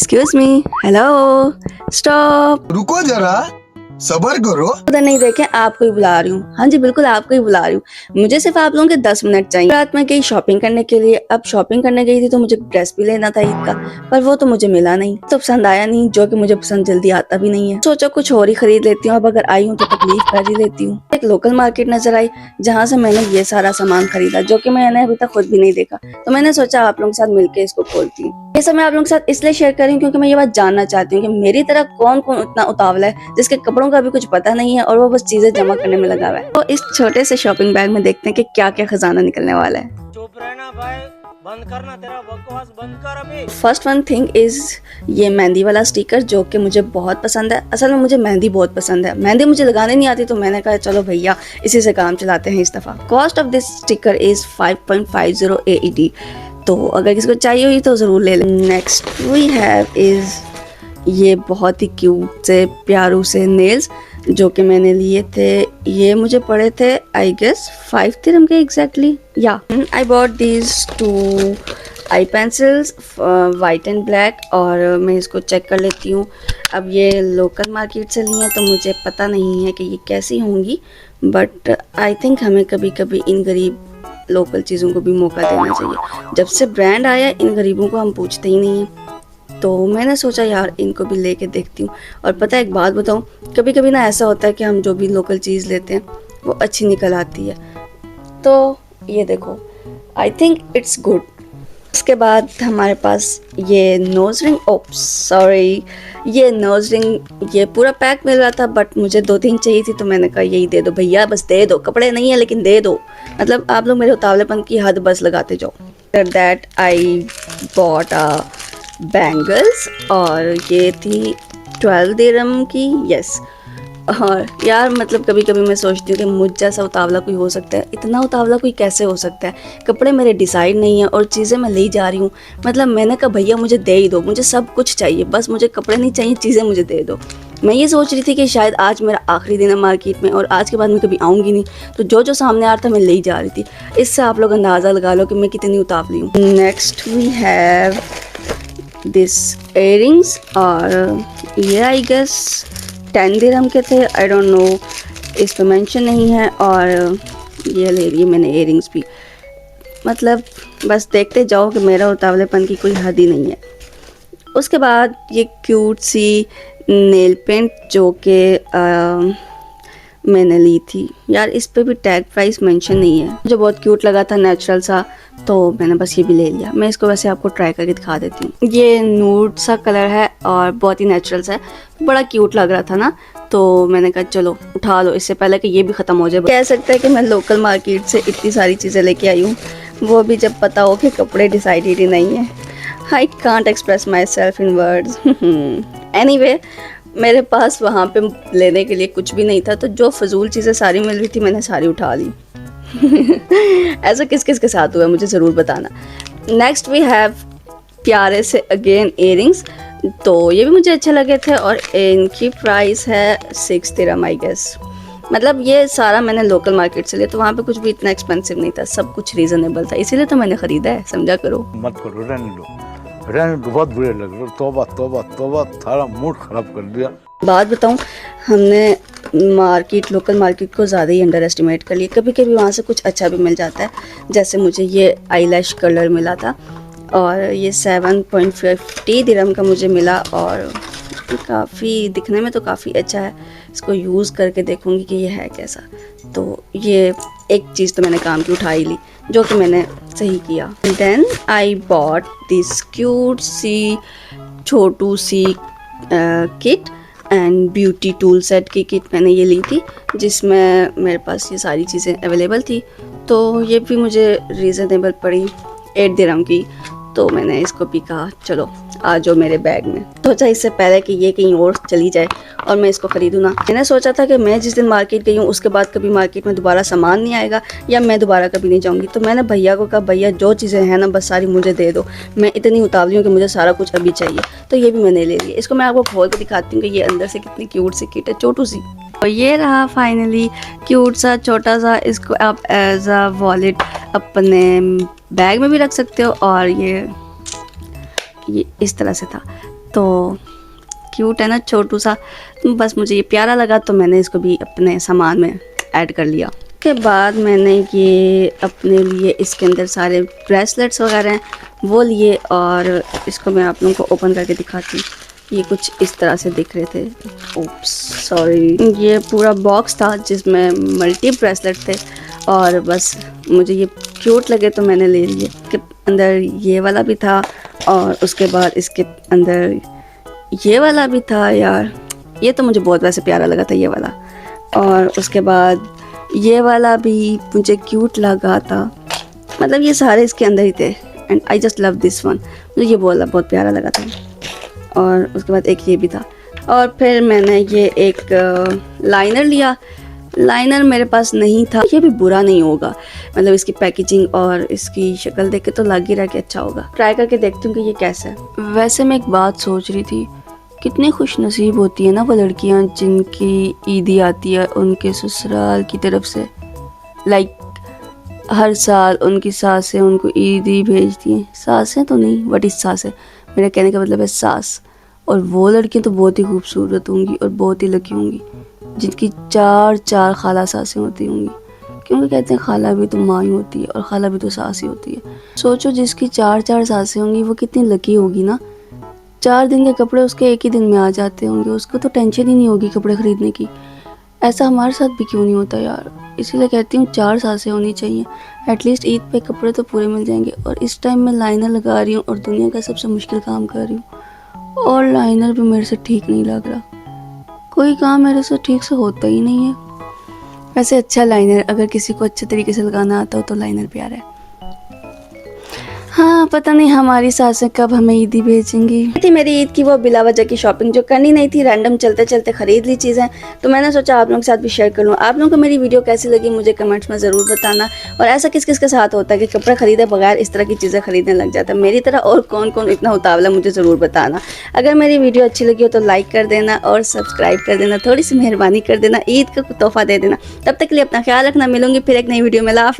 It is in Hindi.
Excuse me, hello, stop. रुको जरा, सबर करो। उधर नहीं देखे, आपको ही बुला रही हूँ। हाँ जी, बिल्कुल आपको ही बुला रही हूँ। मुझे सिर्फ आप लोगों के 10 मिनट चाहिए। रात में गई शॉपिंग करने के लिए। अब शॉपिंग करने गई थी तो मुझे ड्रेस भी लेना था ईद का, पर वो तो मुझे मिला नहीं, तो पसंद आया नहीं, जो कि मुझे पसंद जल्दी आता भी नहीं है। सोचा कुछ और ही खरीद लेती हूँ, अब अगर आई हूँ तो तकलीफ कर ही लेती हूँ। एक लोकल मार्केट नजर आई जहाँ से मैंने ये सारा सामान खरीदा, जो कि मैंने अभी तक खुद भी नहीं देखा, तो मैंने सोचा आप लोगों के साथ मिलकर इसको खोलती हूँ। ये सब मैं आप लोगों के साथ इसलिए शेयर कर रही हूँ क्योंकि मैं ये बात जानना चाहती हूँ कि मेरी तरह कौन कौन उतना उतावला है जिसके कपड़ों का भी कुछ पता नहीं है और वो बस चीजें जमा करने में लगा हुआ है। तो इस छोटे से शॉपिंग बैग में देखते हैं कि क्या क्या खजाना निकलने वाला है। चुप रहना भाई, बंद करना, तेरा बकवास बंद कर अभी। फर्स्ट वन थिंग इज ये मेहंदी वाला स्टिकर, जो कि मुझे बहुत पसंद है। असल में मुझे मेहंदी बहुत पसंद है, मेहंदी मुझे लगाने नहीं आती, तो मैंने कहा चलो भैया इसी से काम चलाते हैं इस दफा। Cost of this sticker is 5.50 AED, तो अगर किसी को चाहिए हुई तो जरूर ले लें। नेक्स्ट वी हैव इज ये बहुत ही क्यूट से प्यारू से नेल्स, जो कि मैंने लिए थे। ये मुझे पड़े थे आई गेस 5 दिरहम के एग्जैक्टली। या I bought these 2 I pencils, white and black, और मैं इसको चेक कर लेती हूँ। अब ये लोकल मार्केट से लिए हैं तो मुझे पता नहीं है कि ये कैसी होंगी, बट आई थिंक हमें कभी कभी इन गरीब लोकल चीज़ों को भी मौका देना चाहिए। जब से ब्रांड आया इन गरीबों को हम पूछते ही नहीं हैं, तो मैंने सोचा यार इनको भी लेके देखती हूँ। और पता है एक बात बताऊँ, कभी कभी ना ऐसा होता है कि हम जो भी लोकल चीज़ लेते हैं वो अच्छी निकल आती है। तो ये देखो, आई थिंक इट्स गुड। इसके बाद हमारे पास ये नोज रिंग, ओप्स सॉरी, ये नोज रिंग ये पूरा पैक मिल रहा था, बट मुझे 2-3 चाहिए थी, तो मैंने कहा यही दे दो भैया, बस दे दो, कपड़े नहीं है लेकिन दे दो। मतलब आप लोग मेरे उतावलेपन की हद बस लगाते जाओ। After that I bought a bangles, और ये थी 12 दिरहम की, यस। और यार मतलब कभी कभी मैं सोचती हूँ कि मुझ जैसा उतावला कोई हो सकता है, इतना उतावला कोई कैसे हो सकता है। कपड़े मेरे डिसाइड नहीं है और चीज़ें मैं ले जा रही हूँ। मतलब मैंने कहा भैया मुझे दे ही दो, मुझे सब कुछ चाहिए, बस मुझे कपड़े नहीं चाहिए, चीज़ें मुझे दे दो। मैं ये सोच रही थी कि शायद आज मेरा आखिरी दिन है मार्केट में और आज के बाद मैं कभी आऊँगी नहीं, तो जो जो सामने आ रहा था मैं ले ही जा रही थी। इससे आप लोग अंदाज़ा लगा लो कि मैं कितनी उतावली हूँ। Next we have this earrings, और ये आई गेस 10 दिरहम के थे, आई डोंट नो, इस पर मेंशन नहीं है। और ये ले रही मैंने इयररिंग्स भी। मतलब बस देखते जाओ कि मेरा उतावलेपन की कोई हद ही नहीं है। उसके बाद ये क्यूट सी नेल पेंट, जो कि मैंने ली थी। यार इस पे भी टैग प्राइस मेंशन नहीं है, मुझे बहुत क्यूट लगा था, नेचुरल सा, तो मैंने बस ये भी ले लिया। मैं इसको वैसे आपको ट्राई करके दिखा देती हूँ। ये नूड सा कलर है और बहुत ही नेचुरल सा है, बड़ा क्यूट लग रहा था ना, तो मैंने कहा चलो उठा लो इससे पहले कि ये भी ख़त्म हो जाए। कह सकते हैं कि मैं लोकल मार्केट से इतनी सारी चीज़ें लेके आई हूँ, वो भी जब पता हो कि कपड़े डिसाइडेड ही नहीं है। I can't express my self in words. Anyway, मेरे पास वहाँ पे लेने के लिए कुछ भी नहीं था, तो जो फजूल चीज़ें सारी मिल रही थी मैंने सारी उठा ली। ऐसा किस किस के साथ हुआ मुझे ज़रूर बताना। नेक्स्ट वी हैव प्यारे से अगेन इयररिंग्स, तो ये भी मुझे अच्छे लगे थे और इनकी प्राइस है 6 दिरहम आई गेस। मतलब ये सारा मैंने लोकल मार्केट से लिया, तो वहाँ पे कुछ भी इतना एक्सपेंसिव नहीं था, सब कुछ रीज़नेबल था, इसीलिए तो मैंने ख़रीदा है, समझा करो। मत करो, रहने दो, बहुत बुरे लग रहे। तौबा तौबा तौबा, सारा मूड खराब कर दिया। बात बताऊं, हमने लोकल मार्केट को ज़्यादा ही अंडर एस्टिमेट कर लिया। कभी कभी वहाँ से कुछ अच्छा भी मिल जाता है, जैसे मुझे ये आईलैश कलर मिला था और ये 7.50 दिरहम का मुझे मिला, और काफ़ी दिखने में तो काफ़ी अच्छा है। इसको यूज़ करके देखूँगी कि ये है कैसा। तो ये एक चीज़ तो मैंने काम की उठा ही ली, जो कि मैंने सही किया। Then I bought this cute सी छोटू सी kit and beauty tool set की किट मैंने ये ली थी, जिसमें मेरे पास ये सारी चीज़ें अवेलेबल थी। तो ये भी मुझे रीज़नेबल पड़ी 8 दिरहम की, तो मैंने इसको भी कहा चलो आ जाओ मेरे बैग में। सोचा इससे पहले कि ये कहीं और चली जाए और मैं इसको ख़रीदूँ ना, मैंने सोचा था कि मैं जिस दिन मार्केट गई हूँ उसके बाद कभी मार्केट में दोबारा सामान नहीं आएगा या मैं दोबारा कभी नहीं जाऊँगी। तो मैंने भैया को कहा भैया जो चीज़ें हैं ना बस सारी मुझे दे दो, मैं इतनी उतावली हूँ कि मुझे सारा कुछ अभी चाहिए। तो ये भी मैंने ले लिया। इसको मैं आपको खोल के दिखाती हूँ कि ये अंदर से कितनी क्यूट सी किट है, छोटू सी। और ये रहा फाइनली क्यूट सा छोटा सा। इसको आप एज अ वॉलेट अपने बैग में भी रख सकते हो, और ये इस तरह से था। तो क्यूट है ना, छोटू सा। बस मुझे ये प्यारा लगा तो मैंने इसको भी अपने सामान में ऐड कर लिया। के बाद मैंने ये अपने लिए इसके अंदर सारे ब्रेसलेट्स वगैरह हैं वो लिए, और इसको मैं आप लोगों को ओपन करके दिखाती हूँ। ये कुछ इस तरह से दिख रहे थे। ओप्स सॉरी, ये पूरा बॉक्स था जिसमें मल्टी ब्रेसलेट थे, और बस मुझे ये क्यूट लगे तो मैंने ले लिए। के अंदर ये वाला भी था, और उसके बाद इसके अंदर ये वाला भी था। यार ये तो मुझे बहुत वैसे प्यारा लगा था ये वाला, और उसके बाद ये वाला भी मुझे क्यूट लगा था। मतलब ये सारे इसके अंदर ही थे, and I just love this one. मुझे ये वाला बहुत प्यारा लगा था। और उसके बाद एक ये भी था, और फिर मैंने ये एक लाइनर लिया। लाइनर मेरे पास नहीं था, ये भी बुरा नहीं होगा, मतलब इसकी पैकेजिंग और इसकी शक्ल देख के तो लग ही रहा कि अच्छा होगा। ट्राई करके देखती हूँ कि ये कैसा है। वैसे मैं एक बात सोच रही थी, कितनी खुश नसीब होती है ना वो लड़कियां जिनकी ईदी आती है उनके ससुराल की तरफ से। लाइक हर साल उनकी सासें उनको ईदी भेजती हैं। सासें तो नहीं, बट इस सासें, मेरे कहने का मतलब है सास। और वो लड़कियां तो बहुत ही खूबसूरत होंगी और बहुत ही लकी होंगी जिनकी चार खाला सासें होती होंगी, क्योंकि कहते हैं खाला भी तो माँ ही होती है और खाला भी तो सास ही होती है। सोचो जिसकी चार सासें होंगी वो कितनी लकी होगी ना। 4 दिन के कपड़े उसके एक ही दिन में आ जाते होंगे, उसको तो टेंशन ही नहीं होगी कपड़े ख़रीदने की। ऐसा हमारे साथ भी क्यों नहीं होता यार। इसीलिए कहती हूँ 4 सासें होनी चाहिए, एटलीस्ट ईद पे कपड़े तो पूरे मिल जाएंगे। और इस टाइम मैं लाइनर लगा रही हूँ और दुनिया का सबसे मुश्किल काम कर रही हूँ, और लाइनर भी मेरे से ठीक नहीं लग रहा। कोई काम मेरे से ठीक से होता ही नहीं है। वैसे अच्छा लाइनर, अगर किसी को अच्छे तरीके से लगाना आता हो तो लाइनर प्यारा है। हाँ, पता नहीं हमारी सासें कब हमें ईदी भेजेंगी। थी मेरी ईद की वो बिला वजह की शॉपिंग जो करनी नहीं थी, रैंडम चलते चलते खरीद ली चीज़ें, तो मैंने सोचा आप लोगों के साथ भी शेयर कर लूँ। आप लोगों को मेरी वीडियो कैसी लगी मुझे कमेंट्स में ज़रूर बताना। और ऐसा किस किस के साथ होता है कि कपड़े खरीदे बगैर इस तरह की चीज़ें खरीदने लग जाता है मेरी तरह, और कौन कौन इतना उतावला मुझे ज़रूर बताना। अगर मेरी वीडियो अच्छी लगी हो तो लाइक कर देना और सब्सक्राइब कर देना, थोड़ी सी मेहरबानी कर देना, ईद का तोहफा दे देना। तब तक के लिए अपना ख्याल रखना, मिलूंगी फिर एक नई वीडियो में। अल्लाह हाफ़िज़।